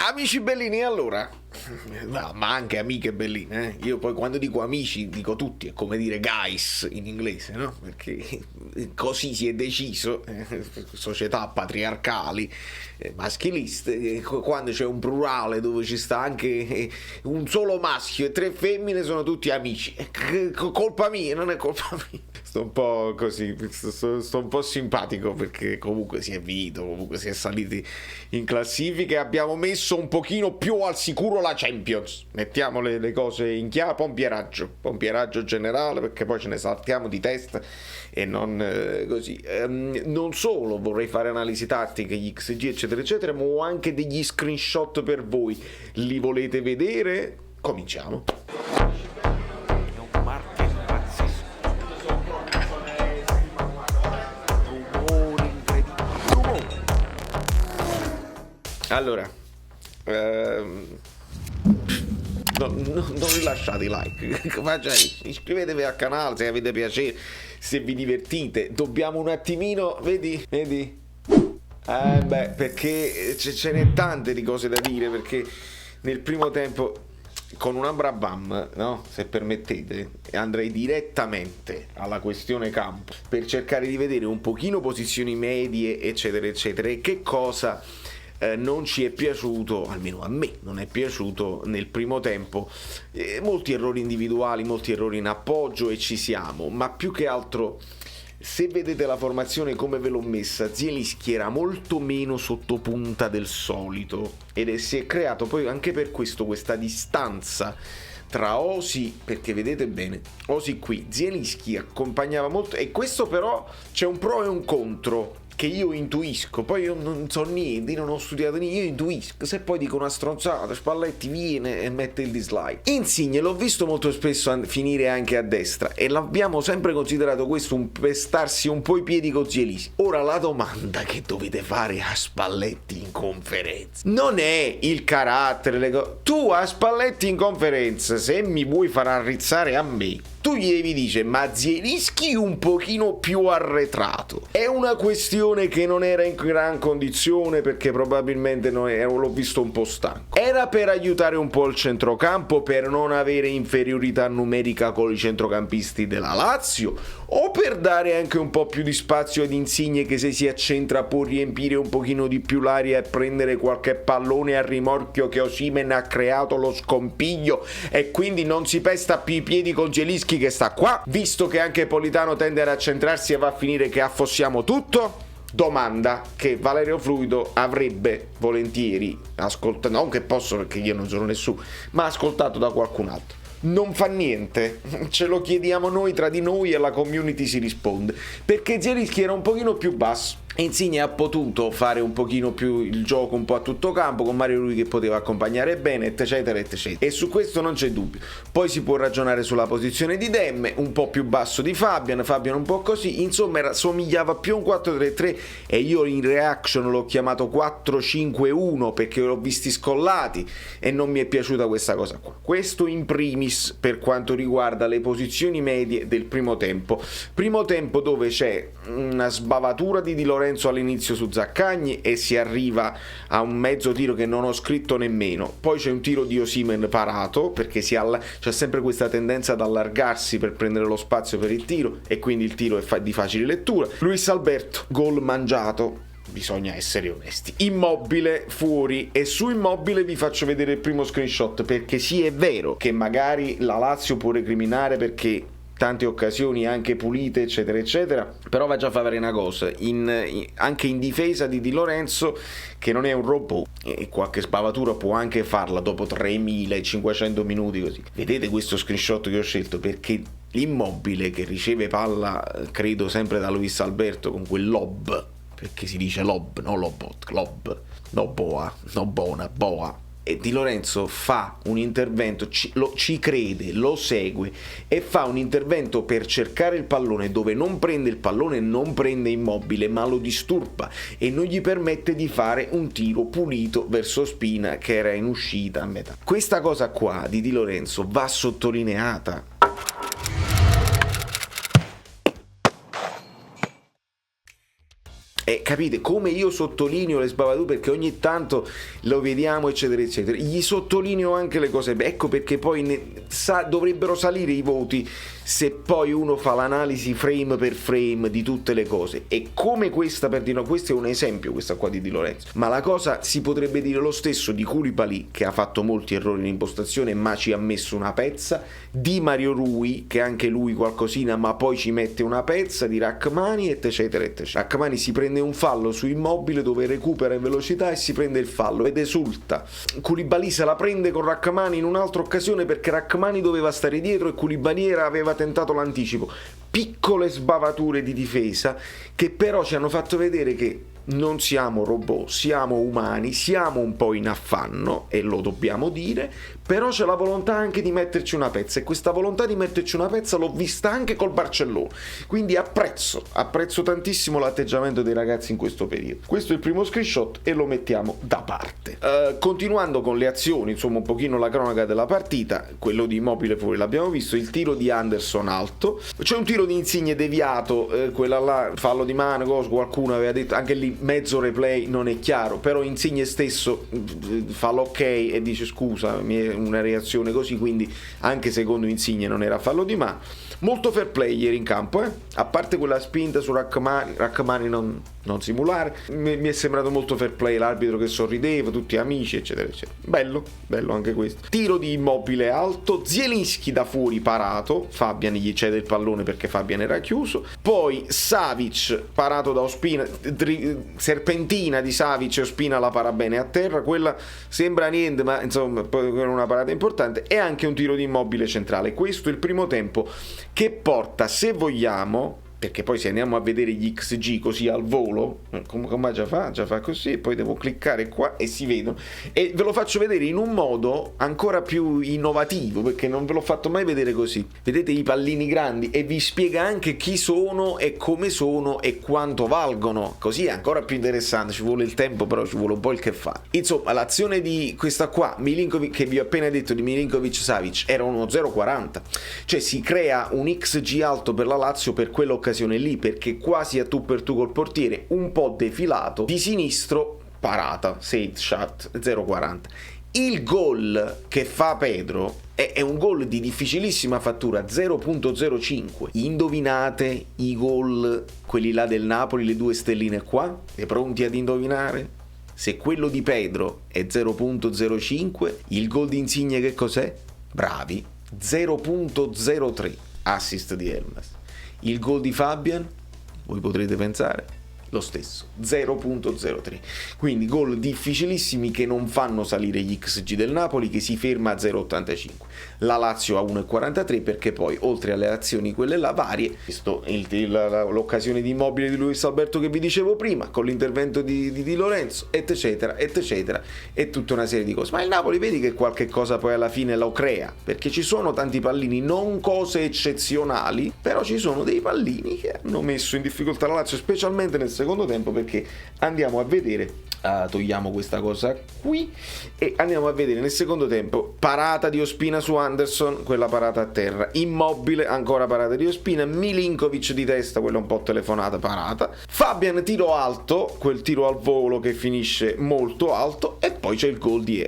Amici bellini, allora, no, ma anche amiche belline, Io poi quando dico amici dico tutti, è come dire guys in inglese, no? Perché così si è deciso, società patriarcali, maschiliste, quando c'è un plurale dove ci sta anche un solo maschio e 3 femmine sono tutti amici. Colpa mia, non è colpa mia. Sto un po' così, sto un po' simpatico perché comunque si è vinto, comunque si è saliti in classifiche, abbiamo messo un pochino più al sicuro la Champions, mettiamo le cose in chiaro, pompieraggio generale, perché poi ce ne saltiamo di testa e non così. Non solo vorrei fare analisi tattiche, gli XG eccetera eccetera, ma ho anche degli screenshot per voi, li volete vedere? Cominciamo. Allora, non rilasciate i like, iscrivetevi al canale se avete piacere, se vi divertite. Dobbiamo un attimino, vedi? Perché ce n'è tante di cose da dire, perché nel primo tempo con una bravam, no? Se permettete, andrei direttamente alla questione campo per cercare di vedere un pochino posizioni medie eccetera eccetera e che cosa non ci è piaciuto, almeno a me non è piaciuto nel primo tempo. Molti errori individuali, molti errori in appoggio e ci siamo, ma più che altro se vedete la formazione come ve l'ho messa, Zielinski era molto meno sottopunta del solito ed si è creato poi anche per questo questa distanza tra Osi, perché vedete bene, Osi qui, Zielinski accompagnava molto, e questo però c'è un pro e un contro che io intuisco, poi io non so niente, io non ho studiato niente, io intuisco, se poi dico una stronzata, Spalletti viene e mette il dislike. Insigne l'ho visto molto spesso finire anche a destra e l'abbiamo sempre considerato questo un pestarsi un po' i piedi con Zielinski. Ora la domanda che dovete fare a Spalletti in conferenza non è il carattere, tu a Spalletti in conferenza, se mi vuoi far arrizzare a me, tu gli devi dire, ma Zielinski un pochino più arretrato. È una questione che non era in gran condizione perché probabilmente l'ho visto un po' stanco. Era per aiutare un po' il centrocampo, per non avere inferiorità numerica con i centrocampisti della Lazio, o per dare anche un po' più di spazio ad Insigne che se si accentra può riempire un pochino di più l'aria e prendere qualche pallone a rimorchio che Osimhen ha creato lo scompiglio e quindi non si pesta più i piedi con Zielinski che sta qua, visto che anche Politano tende ad accentrarsi e va a finire che affossiamo tutto? Domanda che Valerio Fluido avrebbe volentieri ascoltato, non che posso perché io non sono nessuno, ma ascoltato da qualcun altro. Non fa niente, ce lo chiediamo noi tra di noi e la community si risponde, perché Zielinski era un pochino più basso. Insigne ha potuto fare un pochino più il gioco un po' a tutto campo con Mario Rui che poteva accompagnare bene eccetera eccetera, e su questo non c'è dubbio. Poi si può ragionare sulla posizione di Demme, un po' più basso di Fabian un po' così, insomma somigliava più a un 4-3-3 e io in reaction l'ho chiamato 4-5-1 perché l'ho visti scollati e non mi è piaciuta questa cosa qua. Questo in primis per quanto riguarda le posizioni medie del primo tempo dove c'è una sbavatura di Lorenzo all'inizio su Zaccagni e si arriva a un mezzo tiro che non ho scritto nemmeno, poi c'è un tiro di Osimhen parato perché c'è sempre questa tendenza ad allargarsi per prendere lo spazio per il tiro e quindi il tiro è di facile lettura. Luis Alberto, gol mangiato, bisogna essere onesti. Immobile fuori, e su Immobile vi faccio vedere il primo screenshot perché sì, è vero che magari la Lazio può recriminare perché tante occasioni anche pulite eccetera eccetera, però va già a fare una cosa anche in difesa di Di Lorenzo, che non è un robot e qualche spavatura può anche farla dopo 3500 minuti così. Vedete questo screenshot che ho scelto perché Immobile che riceve palla credo sempre da Luis Alberto con quel lob, perché si dice lob, no lobot, lob, no boa, no boa, e Di Lorenzo fa un intervento, ci crede, lo segue e fa un intervento per cercare il pallone dove non prende il pallone, non prende Immobile ma lo disturba e non gli permette di fare un tiro pulito verso Spina che era in uscita a metà. Questa cosa qua di Di Lorenzo va sottolineata. E capite come io sottolineo le sbavature, perché ogni tanto lo vediamo eccetera eccetera, gli sottolineo anche le cose, ecco perché poi dovrebbero salire i voti se poi uno fa l'analisi frame per frame di tutte le cose. E come questa, per dire, questo è un esempio, questa qua di Lorenzo, ma la cosa si potrebbe dire lo stesso di Koulibaly, che ha fatto molti errori in impostazione ma ci ha messo una pezza, di Mario Rui, che anche lui qualcosina ma poi ci mette una pezza, di Rrahmani eccetera eccetera. Rrahmani si prende un fallo su Immobile dove recupera in velocità e si prende il fallo ed esulta. Koulibaly se la prende con Rrahmani in un'altra occasione perché Rrahmani doveva stare dietro e Koulibaly aveva tentato l'anticipo. Piccole sbavature di difesa che però ci hanno fatto vedere che non siamo robot, siamo umani, siamo un po' in affanno e lo dobbiamo dire, però c'è la volontà anche di metterci una pezza, e questa volontà di metterci una pezza l'ho vista anche col Barcellona, quindi apprezzo tantissimo l'atteggiamento dei ragazzi in questo periodo. Questo è il primo screenshot e lo mettiamo da parte. Continuando con le azioni, insomma un pochino la cronaca della partita, quello di Immobile fuori l'abbiamo visto, il tiro di Anderson alto, c'è un tiro di Insigne deviato, quella là, fallo di mano, qualcuno aveva detto, anche lì mezzo replay non è chiaro, però Insigne stesso fa l'ok e dice scusa, una reazione così, quindi anche secondo Insigne non era fallo di mano. Molto fair play ieri in campo, a parte quella spinta su Rrahmani non simulare, mi è sembrato molto fair play, l'arbitro che sorrideva, tutti amici eccetera eccetera, bello anche questo. Tiro di Immobile alto, Zielinski da fuori parato, Fabian gli cede il pallone perché Fabian era chiuso, poi Savic parato da Ospina, serpentina di Savic e Ospina la para bene a terra, quella sembra niente ma insomma poi era una parata importante, e anche un tiro di Immobile centrale. Questo è il primo tempo che porta, se vogliamo, perché poi se andiamo a vedere gli XG così al volo, come già fa così, poi devo cliccare qua e si vedono, e ve lo faccio vedere in un modo ancora più innovativo perché non ve l'ho fatto mai vedere così. Vedete i pallini grandi e vi spiega anche chi sono e come sono e quanto valgono, così è ancora più interessante. Ci vuole il tempo, però ci vuole un po' il che fa. Insomma, l'azione di questa qua, Milinkovic, che vi ho appena detto di Milinkovic-Savic, era uno 0,40, cioè si crea un XG alto per la Lazio per quell'occasione lì, perché quasi a tu per tu col portiere, un po' defilato di sinistro, parata, safe shot 0,40. Il gol che fa Pedro è un gol di difficilissima fattura, 0,05. Indovinate i gol, quelli là del Napoli, le due stelline qua? Siete pronti ad indovinare? Se quello di Pedro è 0,05, il gol di Insigne che cos'è? Bravi, 0,03, assist di Elmas. Il gol di Fabian, voi potrete pensare, lo stesso, 0,03. Quindi gol difficilissimi che non fanno salire gli XG del Napoli, che si ferma a 0,85. La Lazio a 1,43 perché poi oltre alle azioni quelle là varie, visto l'occasione di Immobile di Luis Alberto che vi dicevo prima, con l'intervento di Lorenzo eccetera eccetera, e tutta una serie di cose. Ma il Napoli vedi che qualche cosa poi alla fine lo crea, perché ci sono tanti pallini, non cose eccezionali, però ci sono dei pallini che hanno messo in difficoltà la Lazio, specialmente nel secondo tempo, perché andiamo a vedere, togliamo questa cosa qui e andiamo a vedere nel secondo tempo, parata di Ospina su Anderson, quella parata a terra, Immobile, ancora parata di Ospina, Milinkovic di testa, quella un po' telefonata, parata, Fabian tiro alto, quel tiro al volo che finisce molto alto, e poi c'è il gol di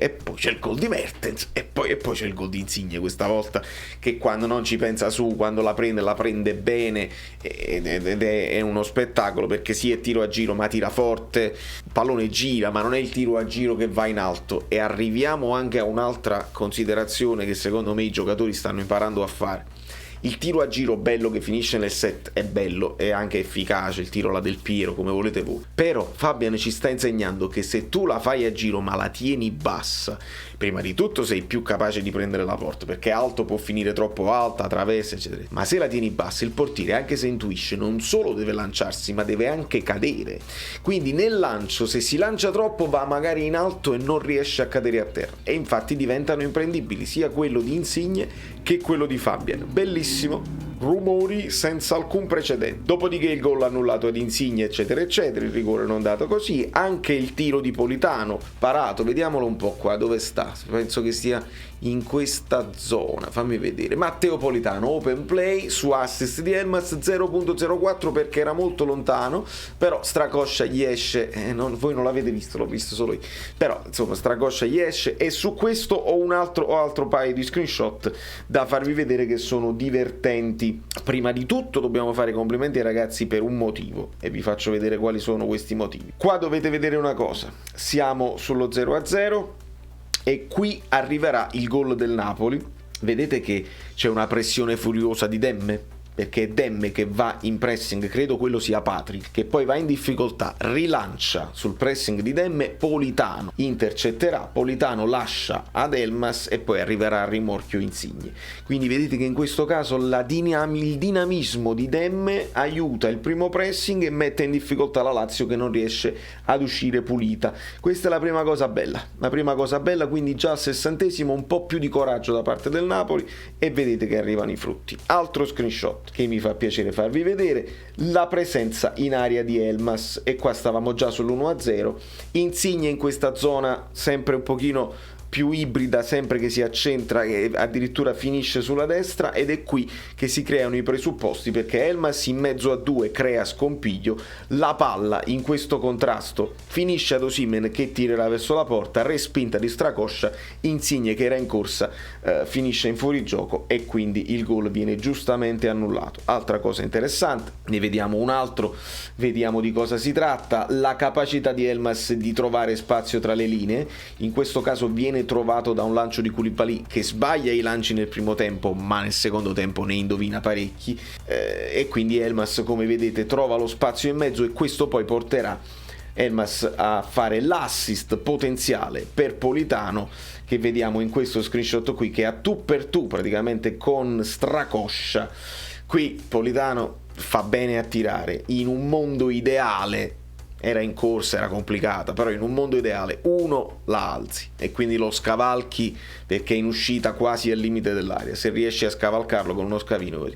Mertens, e poi c'è il gol di Insigne questa volta, che quando non ci pensa su, quando la prende bene, ed è uno spettacolo, perché sì è tiro a giro ma tira forte, il pallone gira ma non è il tiro a giro che va in alto. E arriviamo anche a un'altra considerazione che secondo me i giocatori stanno imparando a fare. Il tiro a giro bello che finisce nel set è bello, è anche efficace, il tiro là del Piero, come volete voi, però Fabian ci sta insegnando che se tu la fai a giro ma la tieni bassa, prima di tutto sei più capace di prendere la porta, perché alto può finire troppo alta, traversa eccetera, ma se la tieni bassa il portiere, anche se intuisce, non solo deve lanciarsi ma deve anche cadere, quindi nel lancio se si lancia troppo va magari in alto e non riesce a cadere a terra, e infatti diventano imprendibili sia quello di Insigne che quello di Fabian. Bellissimo rumori senza alcun precedente. Dopodiché il gol annullato ad Insigne, eccetera eccetera, il rigore non dato così, anche il tiro di Politano parato, vediamolo un po' qua dove sta, penso che stia in questa zona, fammi vedere, Matteo Politano, open play su assist di Elmas, 0.04 perché era molto lontano, però Strakosha gli esce, voi non l'avete visto, l'ho visto solo io, però insomma Strakosha gli esce, e su questo ho altro paio di screenshot da farvi vedere che sono divertenti. Prima di tutto dobbiamo fare complimenti ai ragazzi per un motivo, e vi faccio vedere quali sono questi motivi. Qua dovete vedere una cosa, siamo sullo 0-0 e qui arriverà il gol del Napoli. Vedete che c'è una pressione furiosa di Demme, perché è Demme che va in pressing, credo quello sia Patri, che poi va in difficoltà, rilancia sul pressing di Demme, Politano intercetterà, Politano lascia ad Elmas e poi arriverà al rimorchio Insigne. Quindi vedete che in questo caso il dinamismo di Demme aiuta il primo pressing e mette in difficoltà la Lazio, che non riesce ad uscire pulita. Questa è la prima cosa bella, quindi già al 60° un po' più di coraggio da parte del Napoli, e vedete che arrivano i frutti. Altro screenshot che mi fa piacere farvi vedere, la presenza in area di Elmas, e qua stavamo già sull'1-0, Insigne in questa zona sempre un pochino più ibrida, sempre che si accentra e addirittura finisce sulla destra, ed è qui che si creano i presupposti, perché Elmas in mezzo a due crea scompiglio, la palla in questo contrasto finisce ad Osimhen che tirerà verso la porta, respinta di Strakosha, Insigne che era in corsa finisce in fuorigioco e quindi il gol viene giustamente annullato. Altra cosa interessante, ne vediamo un altro, vediamo di cosa si tratta, la capacità di Elmas di trovare spazio tra le linee, in questo caso viene trovato da un lancio di Koulibaly che sbaglia i lanci nel primo tempo, ma nel secondo tempo ne indovina parecchi, e quindi Elmas, come vedete, trova lo spazio in mezzo, e questo poi porterà Elmas a fare l'assist potenziale per Politano, che vediamo in questo screenshot qui, che a tu per tu praticamente con Strakosha. Qui Politano fa bene a tirare. In un mondo ideale, era in corsa, era complicata, però in un mondo ideale uno la alzi e quindi lo scavalchi, perché è in uscita quasi al limite dell'area, se riesci a scavalcarlo con uno scavino così.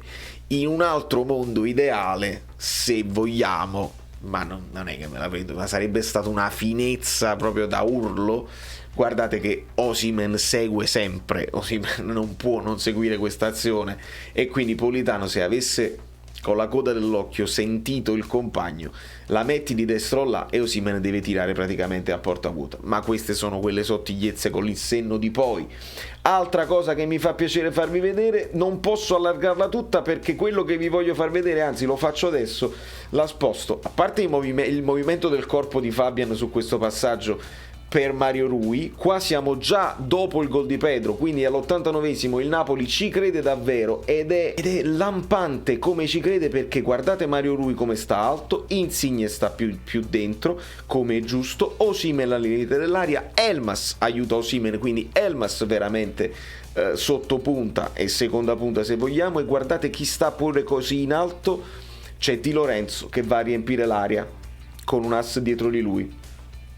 In un altro mondo ideale, se vogliamo, ma non è che me la vedo, ma sarebbe stata una finezza proprio da urlo. Guardate che Osimhen segue sempre, Osimhen non può non seguire questa azione, e quindi Politano, se avesse con la coda dell'occhio sentito il compagno, la metti di destro là e Osimhen deve tirare praticamente a porta vuota. Ma queste sono quelle sottigliezze con il senno di poi. Altra cosa che mi fa piacere farvi vedere, non posso allargarla tutta perché quello che vi voglio far vedere, anzi lo faccio adesso, la sposto, a parte il movimento del corpo di Fabian su questo passaggio per Mario Rui. Qua siamo già dopo il gol di Pedro, quindi all'89esimo il Napoli ci crede davvero, ed è lampante come ci crede, perché guardate Mario Rui come sta alto, Insigne sta più dentro come è giusto, Osimhen al limite dell'aria, Elmas aiuta Osimhen, quindi Elmas veramente sotto punta e seconda punta se vogliamo, e guardate chi sta pure così in alto, c'è Di Lorenzo che va a riempire l'area con un ass dietro di lui,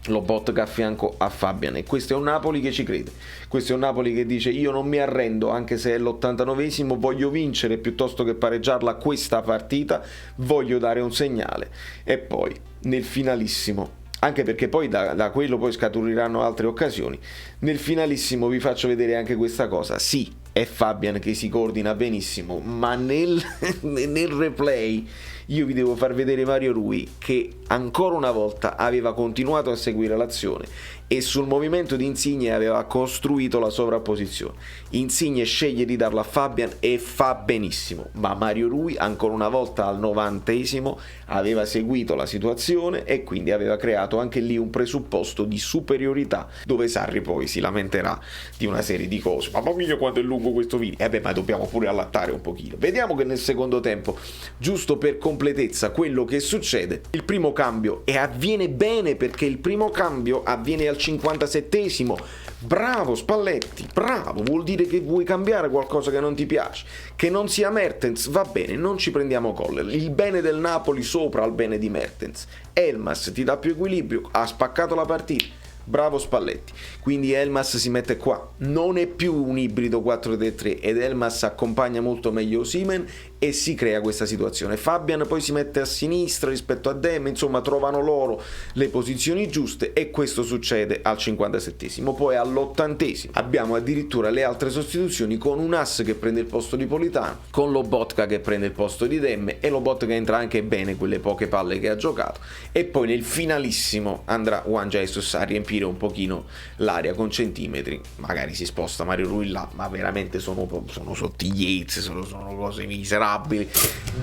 Lobotka a fianco a Fabian, e questo è un Napoli che ci crede, questo è un Napoli che dice io non mi arrendo anche se è l'89esimo, voglio vincere piuttosto che pareggiarla questa partita, voglio dare un segnale. E poi nel finalissimo, anche perché poi da quello poi scaturiranno altre occasioni, nel finalissimo vi faccio vedere anche questa cosa, sì è Fabian che si coordina benissimo, ma nel replay io vi devo far vedere Mario Rui che ancora una volta aveva continuato a seguire l'azione e sul movimento di Insigne aveva costruito la sovrapposizione. Insigne sceglie di darla a Fabian e fa benissimo, ma Mario Rui ancora una volta al 90esimo aveva seguito la situazione e quindi aveva creato anche lì un presupposto di superiorità, dove Sarri poi si lamenterà di una serie di cose, mamma mia quanto è lungo questo video, ma dobbiamo pure allattare un pochino. Vediamo che nel secondo tempo, giusto per completezza, quello che succede, il primo cambio, e avviene bene perché il primo cambio avviene al 57esimo, bravo Spalletti, bravo, vuol dire che vuoi cambiare qualcosa che non ti piace, che non sia Mertens, va bene, non ci prendiamo Koller, il bene del Napoli sopra al bene di Mertens, Elmas ti dà più equilibrio, ha spaccato la partita, bravo Spalletti. Quindi Elmas si mette qua, non è più un ibrido 4-3-3 ed Elmas accompagna molto meglio Osimhen e si crea questa situazione. Fabian poi si mette a sinistra rispetto a Dem, insomma trovano loro le posizioni giuste e questo succede al 57esimo. Poi all'80esimo abbiamo addirittura le altre sostituzioni con un As che prende il posto di Politano, con Lobotka che prende il posto di Dem e Lobotka entra anche bene quelle poche palle che ha giocato, e poi nel finalissimo andrà Juan Jesus a riempire un pochino l'area con centimetri, magari si sposta Mario Rui là, ma veramente sono sottigliezze, sono cose miserabili.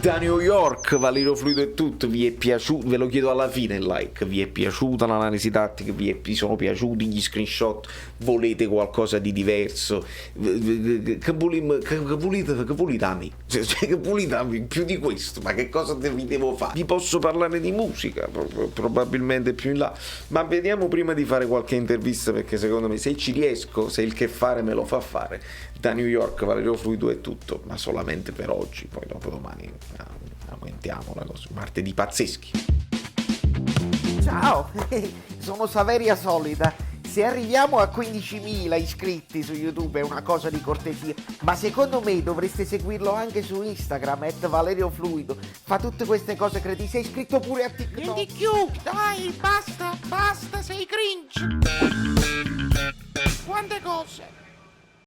Da New York, Valerio Fluido e tutto, vi è piaciuto? Ve lo chiedo alla fine il like, vi è piaciuta l'analisi tattica, vi sono piaciuti gli screenshot, volete qualcosa di diverso, che volete più di questo, ma che cosa vi devo fare? Vi posso parlare di musica probabilmente più in là, ma vediamo prima di fare qualche intervista, perché secondo me se ci riesco, se il che fare me lo fa fare, da New York Valerio Fluido è tutto, ma solamente per oggi, poi dopodomani aumentiamo la cosa, martedì pazzeschi. Ciao, sono Saveria Solida. Se arriviamo a 15.000 iscritti su YouTube è una cosa di cortesia, ma secondo me dovreste seguirlo anche su Instagram, @ValerioFluido. Fa tutte queste cose cretine. Sei iscritto pure a TikTok. Non di più, dai, basta, sei cringe. Quante cose.